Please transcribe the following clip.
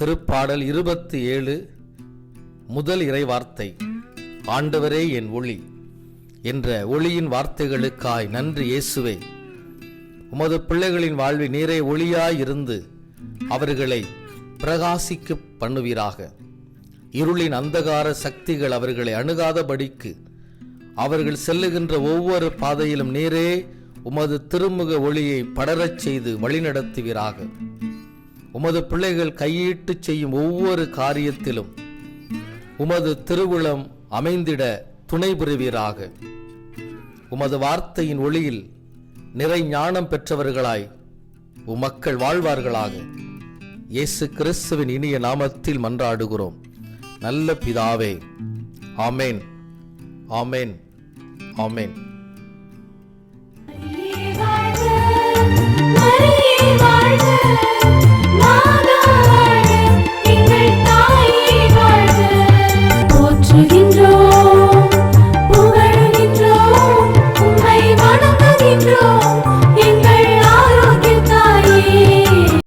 திருப்பாடல் 27 முதல் இறைவார்த்தை. ஆண்டவரே என் ஒளி என்ற ஒளியின் வார்த்தைகளுக்காய் நன்றி இயேசுவே. உமது பிள்ளைகளின் வாழ்வில் நீரே ஒளியாயிருந்து அவர்களை பிரகாசிக்க பண்ணுவீராக. இருளின் அந்தகார சக்திகள் அவர்களை அணுகாதபடிக்கு அவர்கள் செல்லுகின்ற ஒவ்வொரு பாதையிலும் நீரே உமது திருமுக ஒளியை படரச் செய்து வழிநடத்துவீராக. உமது பிள்ளைகள் கையிட்டு செய்யும் ஒவ்வொரு காரியத்திலும் உமது திருவுளம் அமைந்திட துணை புரிவீராக. உமது வார்த்தையின் ஒளியில் நிறை ஞானம் பெற்றவர்களாய் உமக்கள் வாழ்வார்களாக. இயேசு கிறிஸ்துவின் இனிய நாமத்தில் மன்றாடுகிறோம் நல்ல பிதாவே. ஆமேன், ஆமேன், ஆமேன்.